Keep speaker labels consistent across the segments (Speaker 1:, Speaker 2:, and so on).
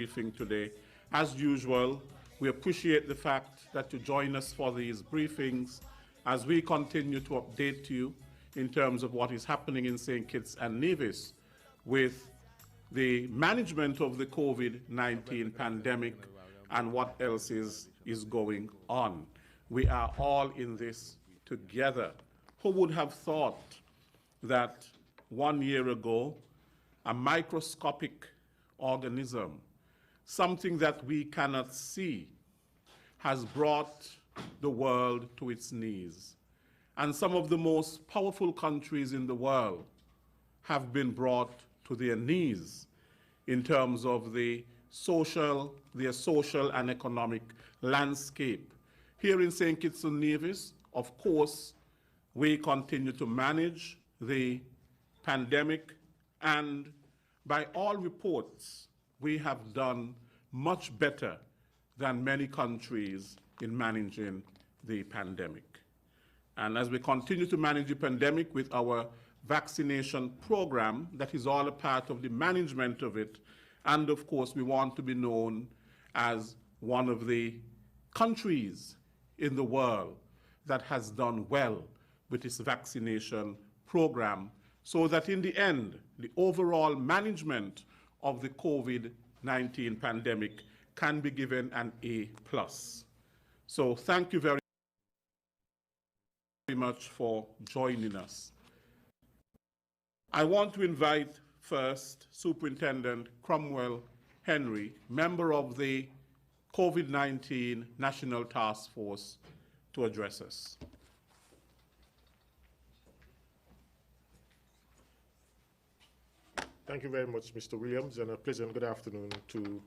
Speaker 1: briefing today. As usual, we appreciate the fact that you join us for these briefings as we continue to update you in terms of what is happening in St. Kitts and Nevis with the management of the COVID-19 pandemic and what else is going on. We are all in this together. Who would have thought that 1 year ago, a microscopic organism, something that we cannot see, has brought the world to its knees. And some of the most powerful countries in the world have been brought to their knees in terms of their social and economic landscape. Here in St. Kitts and Nevis, of course, we continue to manage the pandemic, and by all reports, we have done much better than many countries in managing the pandemic. And as we continue to manage the pandemic with our vaccination program, that is all a part of the management of it, and of course we want to be known as one of the countries in the world that has done well with its vaccination program, so that in the end, the overall management of the COVID-19 pandemic can be given an A+. So thank you very much for joining us. I want to invite first Superintendent Cromwell Henry, member of the COVID-19 National Task Force, to address us.
Speaker 2: Thank you very much, Mr. Williams, and a pleasant good afternoon to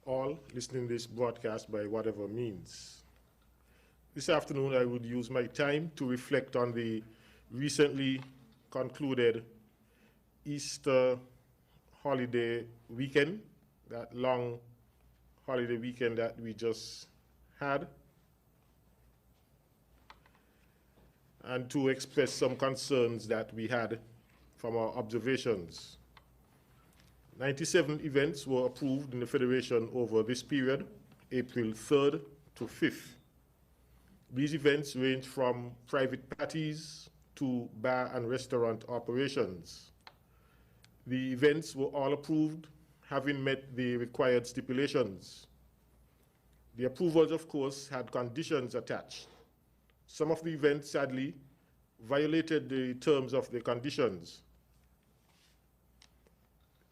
Speaker 2: all listening to this broadcast by whatever means. This afternoon, I would use my time to reflect on the recently concluded Easter holiday weekend, that long holiday weekend that we just had, and to express some concerns that we had from our observations. 97 events were approved in the Federation over this period, April 3rd to 5th. These events range from private parties to bar and restaurant operations. The events were all approved, having met the required stipulations. The approvals, of course, had conditions attached. Some of the events, sadly, violated the terms of the conditions.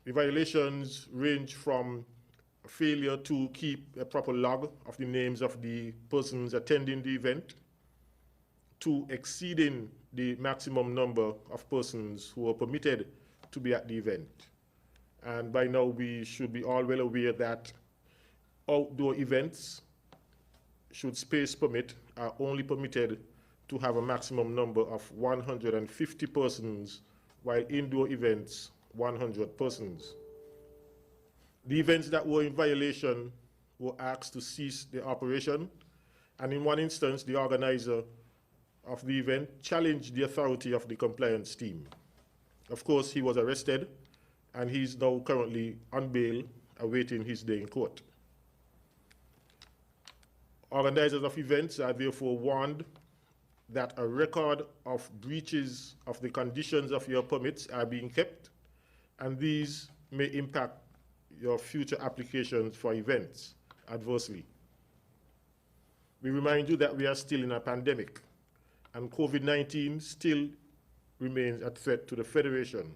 Speaker 2: The violations range from failure to keep a proper log of the names of the persons attending the event, to exceeding the maximum number of persons who are permitted to be at the event. And by now we should be all well aware that outdoor events, should space permit, are only permitted to have a maximum number of 150 persons, while indoor events 100 persons. The events that were in violation were asked to cease the operation, and in one instance, the organizer of the event challenged the authority of the compliance team. Of course, he was arrested, and he's now currently on bail, awaiting his day in court. Organizers of events are therefore warned that a record of breaches of the conditions of your permits are being kept, and these may impact your future applications for events adversely. We remind you that we are still in a pandemic, and COVID-19 still remains a threat to the Federation.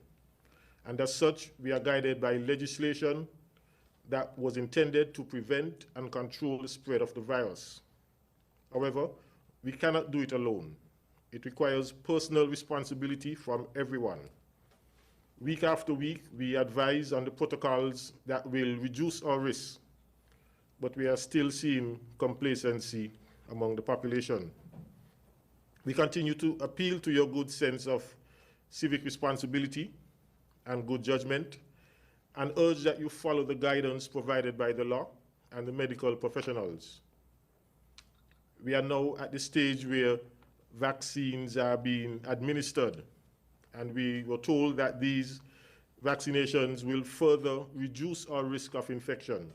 Speaker 2: And as such, we are guided by legislation that was intended to prevent and control the spread of the virus. However, we cannot do it alone. It requires personal responsibility from everyone. Week after week, we advise on the protocols that will reduce our risks, but we are still seeing complacency among the population. We continue to appeal to your good sense of civic responsibility and good judgment, and urge that you follow the guidance provided by the law and the medical professionals. We are now at the stage where vaccines are being administered, and we were told that these vaccinations will further reduce our risk of infection.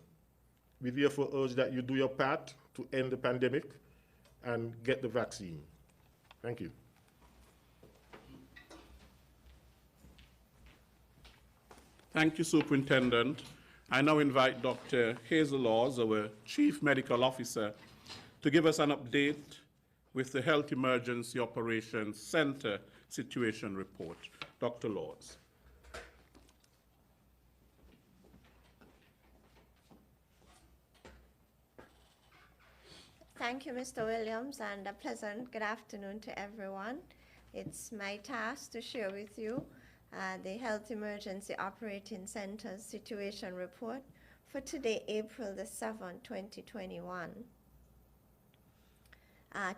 Speaker 2: We therefore urge that you do your part to end the pandemic and get the vaccine. Thank you.
Speaker 1: Thank you, Superintendent. I now invite Dr. Hazel Laws, our Chief Medical Officer, to give us an update with the Health Emergency Operations Center Situation Report. Dr. Laws.
Speaker 3: Thank you, Mr. Williams, and a pleasant good afternoon to everyone. It's my task to share with you the Health Emergency Operating Center's Situation Report for today, April the 7th, 2021.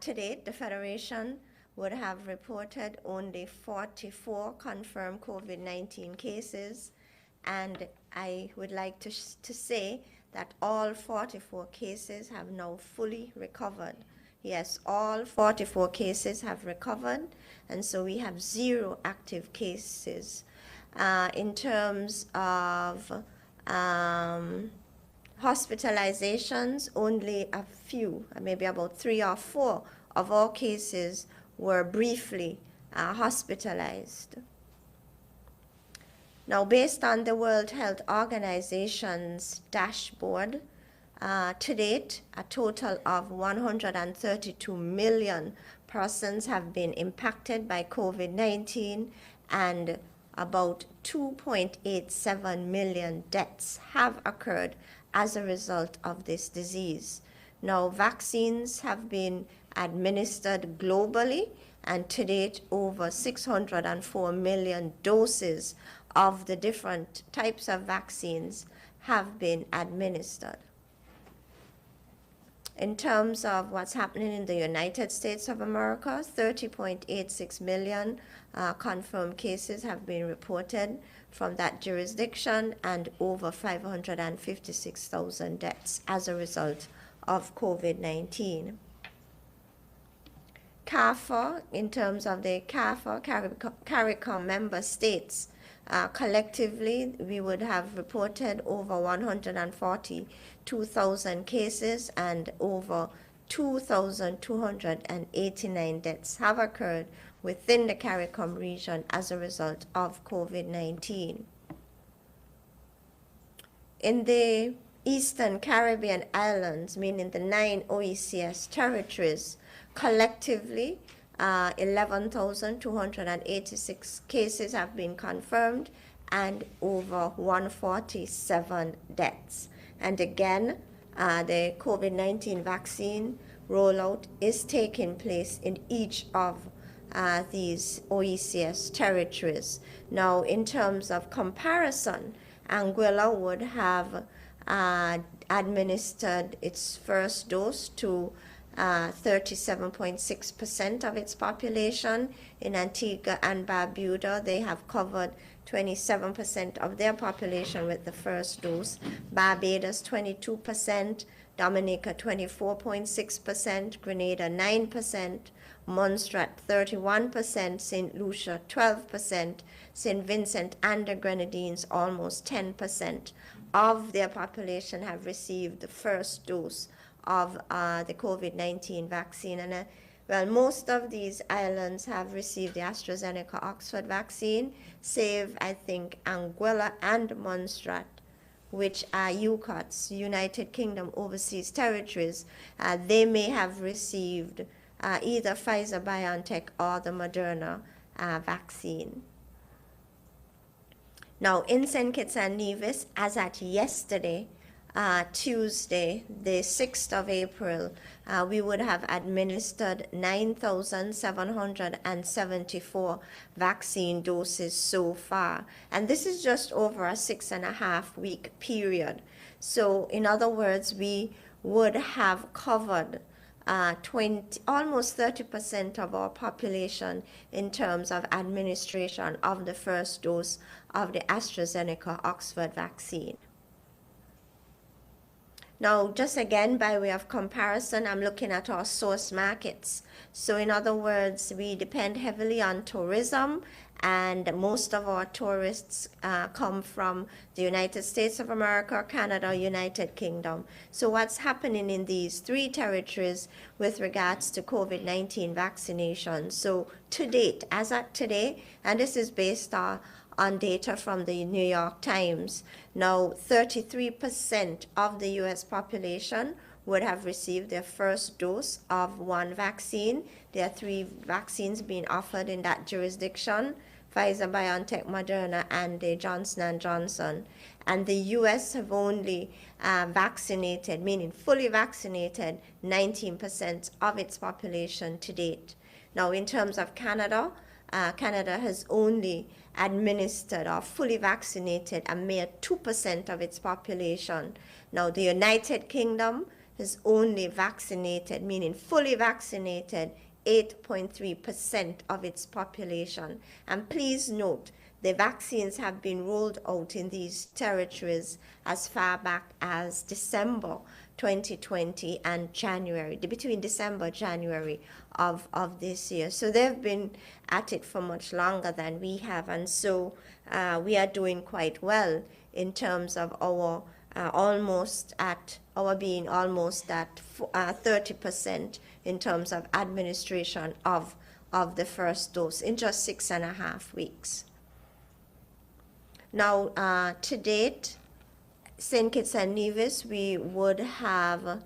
Speaker 3: To date, the Federation would have reported only 44 confirmed COVID-19 cases, and I would like to say that all 44 cases have now fully recovered. Yes, all 44 cases have recovered, and so we have 0 active cases. In terms of hospitalizations, only a few, maybe about 3 or 4 of all cases were briefly hospitalized. Now, based on the World Health Organization's dashboard, to date, a total of 132 million persons have been impacted by COVID-19, and about 2.87 million deaths have occurred as a result of this disease. Now, vaccines have been administered globally, and to date, over 604 million doses of the different types of vaccines have been administered. In terms of what's happening in the United States of America, 30.86 million confirmed cases have been reported from that jurisdiction, and over 556,000 deaths as a result of COVID-19. CARICOM, in terms of the CARICOM member states, collectively, we would have reported over 142,000 cases, and over 2,289 deaths have occurred within the CARICOM region as a result of COVID-19. In the Eastern Caribbean islands, meaning the 9 OECS territories, collectively, 11,286 cases have been confirmed and over 147 deaths. And again, the COVID-19 vaccine rollout is taking place in each of these OECS territories. Now, in terms of comparison, Anguilla would have administered its first dose to 37.6% of its population. In Antigua and Barbuda, they have covered 27% of their population with the first dose. Barbados, 22%. Dominica, 24.6%. Grenada, 9%. Montserrat, 31%. St. Lucia, 12%. St. Vincent and the Grenadines, almost 10% of their population have received the first dose of the COVID-19 vaccine. And well, most of these islands have received the AstraZeneca Oxford vaccine, save, I think, Anguilla and Montserrat, which are UCOTS, United Kingdom Overseas Territories. They may have received either Pfizer-BioNTech or the Moderna vaccine. Now, in St. Kitts and Nevis, as at yesterday, Tuesday, the 6th of April, we would have administered 9,774 vaccine doses so far. And this is just over a 6.5-week period. So, in other words, we would have covered almost 30% of our population in terms of administration of the first dose of the AstraZeneca Oxford vaccine. Now, just again, by way of comparison, I'm looking at our source markets. So in other words, we depend heavily on tourism, and most of our tourists come from the United States of America, Canada, United Kingdom. So what's happening in these three territories with regards to COVID-19 vaccination? So to date, as at today, and this is based on data from the New York Times, now 33% of the US population would have received their first dose of one vaccine. There are 3 vaccines being offered in that jurisdiction: Pfizer, BioNTech, Moderna, and the Johnson & Johnson. And the US have only vaccinated, meaning fully vaccinated, 19% of its population to date. Now, in terms of Canada, Canada has only administered or fully vaccinated a mere 2% of its population. Now, the United Kingdom has only vaccinated, meaning fully vaccinated, 8.3% of its population. And please note, the vaccines have been rolled out in these territories as far back as December 2020 and January, between December and January of this year. So they've been at it for much longer than we have. And so we are doing quite well in terms of our being almost at 30% in terms of administration of the first dose in just 6.5 weeks. Now, to date, St. Kitts and Nevis, we would have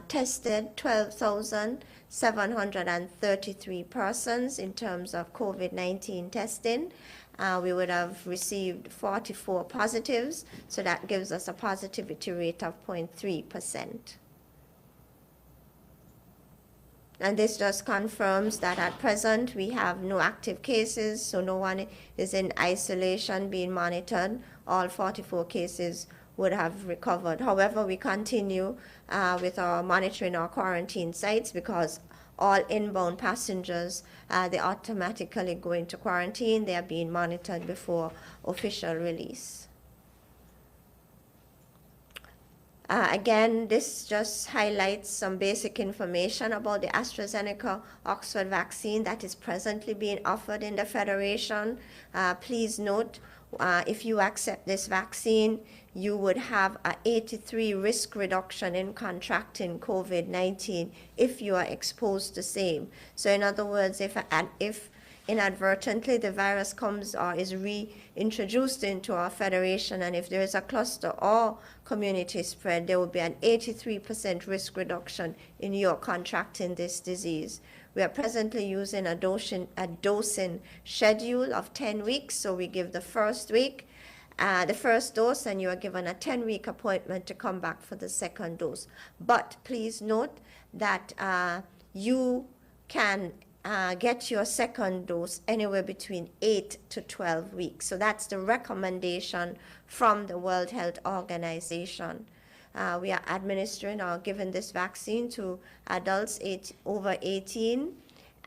Speaker 3: tested 12,733 persons in terms of COVID-19 testing. We would have received 44 positives, so that gives us a positivity rate of 0.3%. And this just confirms that at present we have no active cases, so no one is in isolation being monitored. All 44 cases would have recovered. However, we continue with our monitoring our quarantine sites, because all inbound passengers, they automatically go into quarantine. They are being monitored before official release. Again, this just highlights some basic information about the AstraZeneca Oxford vaccine that is presently being offered in the Federation. Please note, if you accept this vaccine, you would have an 83 risk reduction in contracting COVID-19 if you are exposed to same. So in other words, if inadvertently the virus comes or is reintroduced into our federation, and if there is a cluster or community spread, there will be an 83% risk reduction in your contracting this disease. We are presently using a dosing schedule of 10 weeks. So we give the first week, the first dose, and you are given a 10-week appointment to come back for the second dose. But please note that you can get your second dose anywhere between 8 to 12 weeks. So that's the recommendation from the World Health Organization. We are administering or giving this vaccine to adults over 18,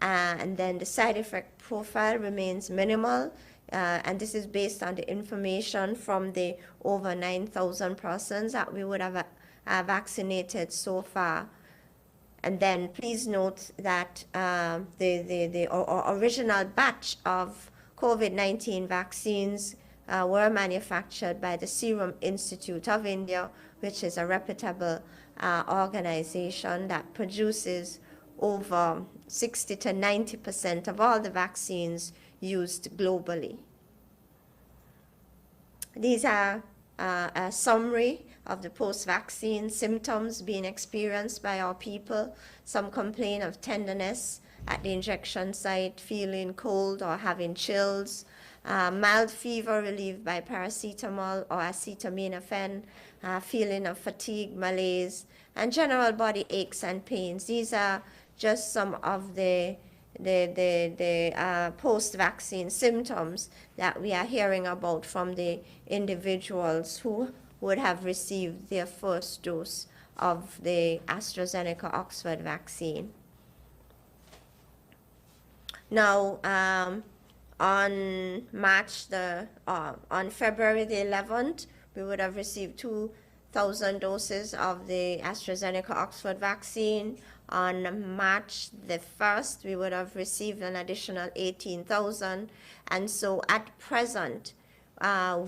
Speaker 3: and then the side effect profile remains minimal, and this is based on the information from the over 9,000 persons that we would have vaccinated so far. And then please note that the original batch of COVID-19 vaccines were manufactured by the Serum Institute of India, which is a reputable organization that produces over 60 to 90% of all the vaccines used globally. These are a summary of the post-vaccine symptoms being experienced by our people. Some complain of tenderness at the injection site, feeling cold or having chills, mild fever relieved by paracetamol or acetaminophen, feeling of fatigue, malaise, and general body aches and pains. These are just some of the post-vaccine symptoms that we are hearing about from the individuals who would have received their first dose of the AstraZeneca Oxford vaccine. Now, on February the 11th, we would have received 2 thousand doses of the AstraZeneca Oxford vaccine. On March the 1st, we would have received an additional 18,000. And so at present,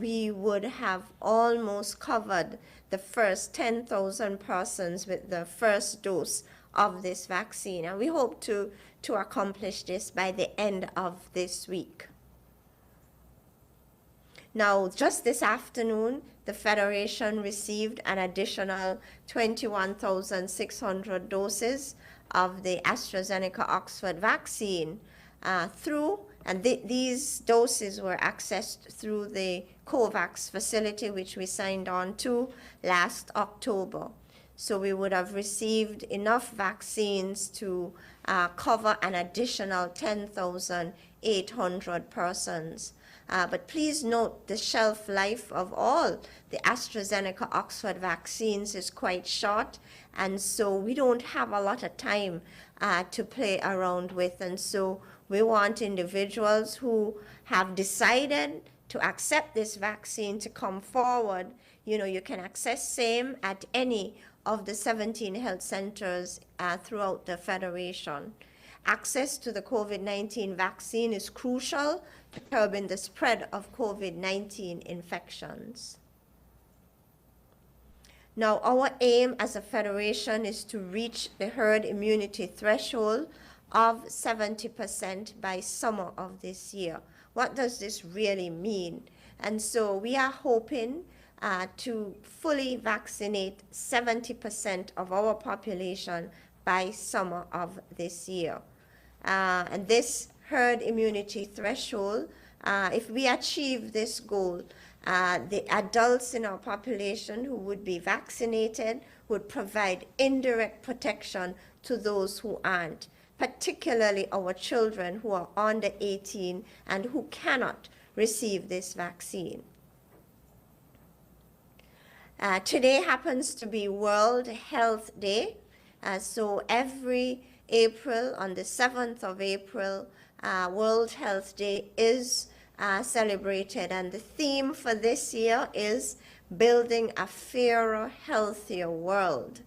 Speaker 3: we would have almost covered the first 10,000 persons with the first dose of this vaccine. And we hope to accomplish this by the end of this week. Now, just this afternoon, the Federation received an additional 21,600 doses of the AstraZeneca Oxford vaccine these doses were accessed through the COVAX facility, which we signed on to last October. So we would have received enough vaccines to cover an additional 10,800 persons. But please note the shelf life of all the AstraZeneca Oxford vaccines is quite short, and so we don't have a lot of time to play around with. And so we want individuals who have decided to accept this vaccine to come forward. You know, you can access same at any of the 17 health centers throughout the Federation. Access to the COVID-19 vaccine is crucial to curbing the spread of COVID-19 infections. Now, our aim as a federation is to reach the herd immunity threshold of 70% by summer of this year. What does this really mean? And so we are hoping to fully vaccinate 70% of our population by summer of this year. And this herd immunity threshold, if we achieve this goal, the adults in our population who would be vaccinated would provide indirect protection to those who aren't, particularly our children who are under 18 and who cannot receive this vaccine. Today happens to be World Health Day. So every April, on the 7th of April, World Health Day is celebrated. And the theme for this year is Building a Fairer, Healthier World.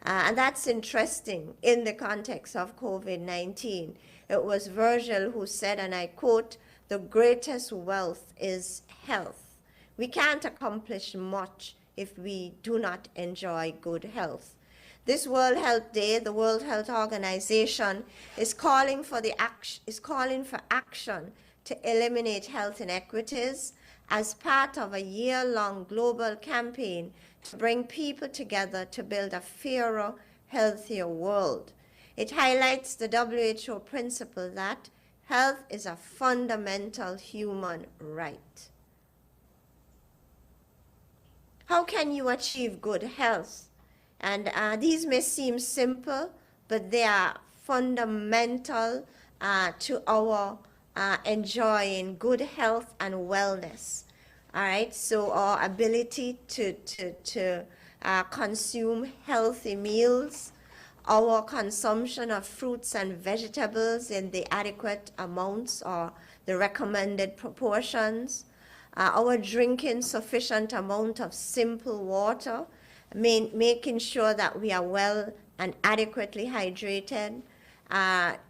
Speaker 3: And that's interesting in the context of COVID-19. It was Virgil who said, and I quote, "The greatest wealth is health." We can't accomplish much if we do not enjoy good health. This World Health Day, the World Health Organization is calling for action to eliminate health inequities as part of a year-long global campaign to bring people together to build a fairer, healthier world. It highlights the WHO principle that health is a fundamental human right. How can you achieve good health? And these may seem simple, but they are fundamental to our enjoying good health and wellness. All right, so our ability to consume healthy meals, our consumption of fruits and vegetables in the adequate amounts or the recommended proportions, our drinking sufficient amount of simple water, making sure that we are well and adequately hydrated,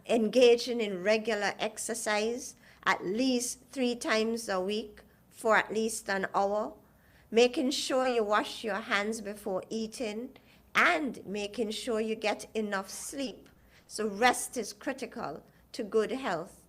Speaker 3: engaging in regular exercise at least 3 times a week for at least an hour, making sure you wash your hands before eating, and making sure you get enough sleep. So rest is critical to good health.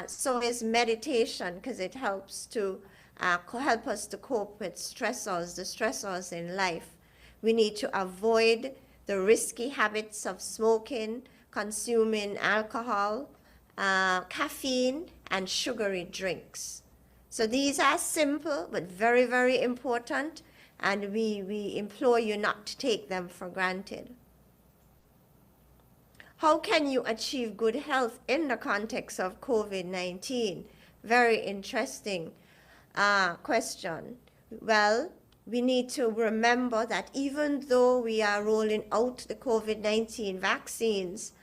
Speaker 3: So is meditation, because it helps to help us to cope with the stressors in life. We need to avoid the risky habits of smoking, consuming alcohol, caffeine, and sugary drinks. So these are simple but very, very important, and we implore you not to take them for granted. How can you achieve good health in the context of COVID-19? Very interesting question. Well, we need to remember that even though we are rolling out the COVID-19 vaccines,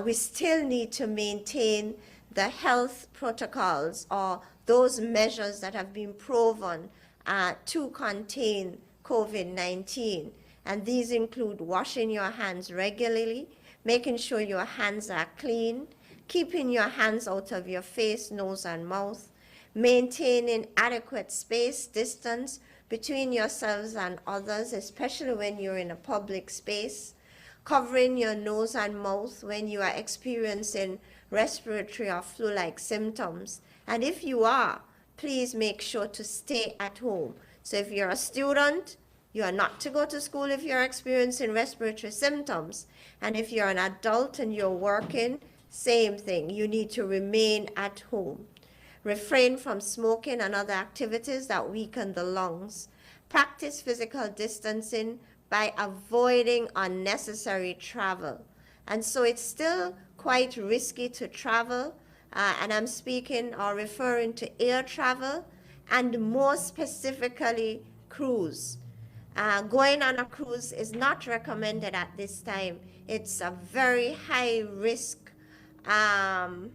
Speaker 3: we still need to maintain the health protocols or those measures that have been proven to contain COVID-19. And these include washing your hands regularly, making sure your hands are clean, keeping your hands out of your face, nose, and mouth, maintaining adequate space, distance between yourselves and others, especially when you're in a public space, covering your nose and mouth when you are experiencing respiratory or flu-like symptoms. And if you are, please make sure to stay at home. So if you're a student, you are not to go to school if you're experiencing respiratory symptoms. And if you're an adult and you're working, same thing. You need to remain at home. Refrain from smoking and other activities that weaken the lungs. Practice physical distancing by avoiding unnecessary travel. And so it's still quite risky to travel, and I'm speaking or referring to air travel, and more specifically, cruise. Going on a cruise is not recommended at this time. It's a very high risk, travel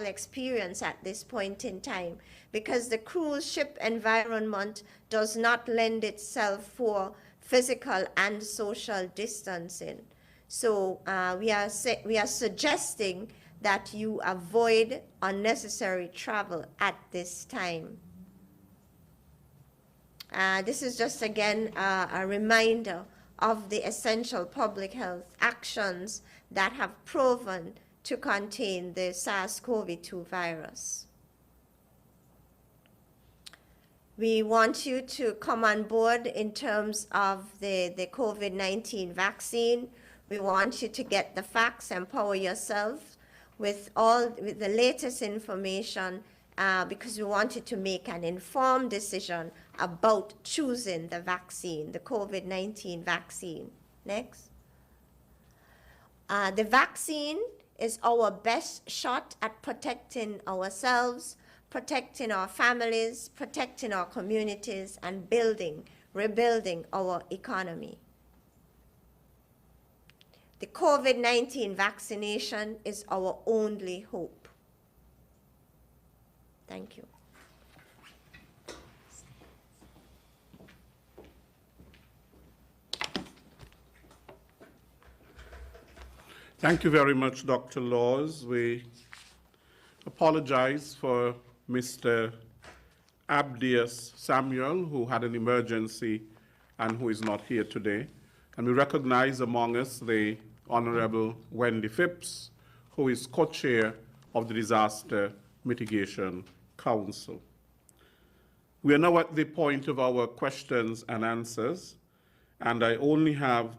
Speaker 3: experience at this point in time, because the cruise ship environment does not lend itself for physical and social distancing. So we are suggesting that you avoid unnecessary travel at this time. This is just again a reminder of the essential public health actions that have proven to contain the SARS-CoV-2 virus. We want you to come on board in terms of the COVID-19 vaccine. We want you to get the facts, empower yourself with the latest information, because we want you to make an informed decision about choosing the vaccine, the COVID-19 vaccine. Next. The vaccine is our best shot at protecting ourselves, protecting our families, protecting our communities, and rebuilding our economy. The COVID-19 vaccination is our only hope. Thank you.
Speaker 1: Thank you very much, Dr. Laws. We apologize for Mr. Abdias Samuel, who had an emergency and who is not here today. And we recognize among us the Honorable Wendy Phipps, who is co-chair of the Disaster Mitigation Council. We are now at the point of our questions and answers, and I only have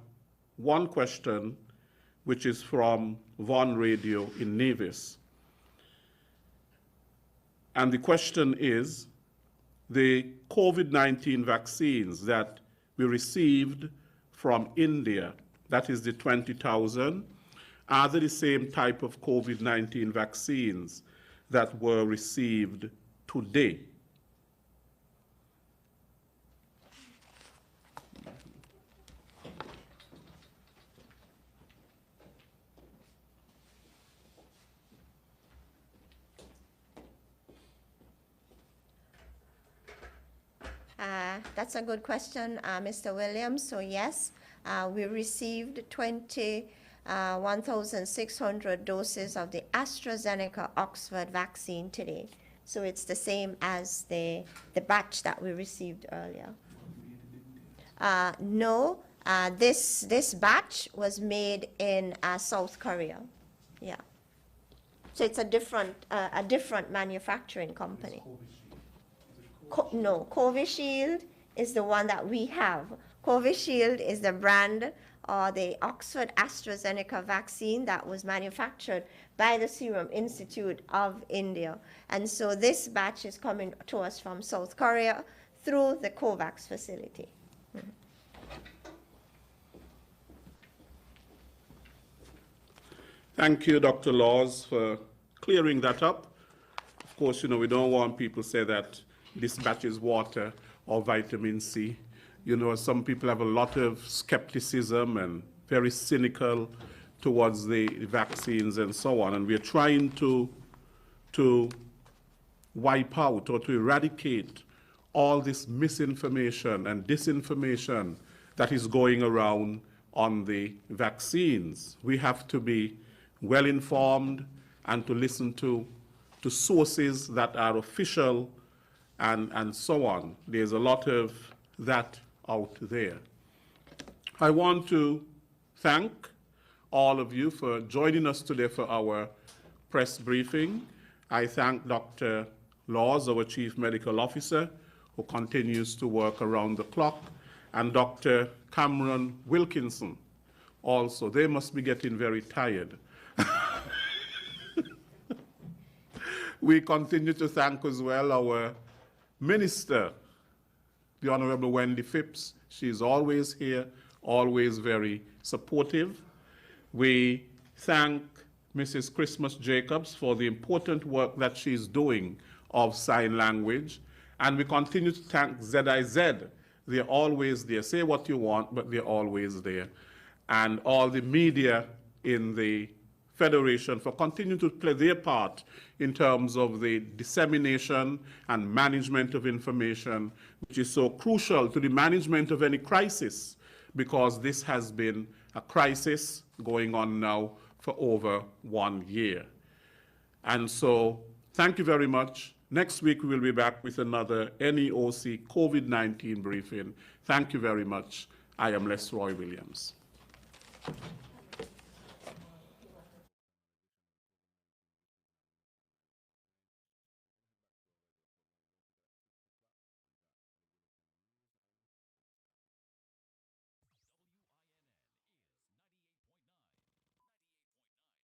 Speaker 1: one question, which is from Vaughan Radio in Nevis. And the question is, the COVID-19 vaccines that we received from India, that is the 20,000, are they the same type of COVID-19 vaccines that were received today?
Speaker 3: That's a good question, Mr. Williams. So yes, we received 1,600 doses of the AstraZeneca Oxford vaccine today. So it's the same as the batch that we received earlier. No, this batch was made in South Korea. Yeah. So it's a different manufacturing company. No, Covishield is the one that we have. Covishield is the brand or the Oxford AstraZeneca vaccine that was manufactured by the Serum Institute of India. And so this batch is coming to us from South Korea through the COVAX facility.
Speaker 1: Thank you, Dr. Laws, for clearing that up. Of course, we don't want people to say that this batch is water or vitamin C. Some people have a lot of skepticism and very cynical towards the vaccines and so on. And we're trying to wipe out or to eradicate all this misinformation and disinformation that is going around on the vaccines. We have to be well informed and to listen to sources that are official and so on. There's a lot of that out there. I want to thank all of you for joining us today for our press briefing. I thank Dr. Laws, our Chief Medical Officer, who continues to work around the clock, and Dr. Cameron Wilkinson also. They must be getting very tired. We continue to thank as well our Minister, the Honorable Wendy Phipps. She's always here, always very supportive. We thank Mrs. Christmas Jacobs for the important work that she's doing of sign language. And we continue to thank ZIZ. They're always there. Say what you want, but they're always there. And all the media in the Federation for continuing to play their part in terms of the dissemination and management of information, which is so crucial to the management of any crisis, because this has been a crisis going on now for over 1 year. And so, thank you very much. Next week, we will be back with another NEOC COVID-19 briefing. Thank you very much. I am Les Roy Williams.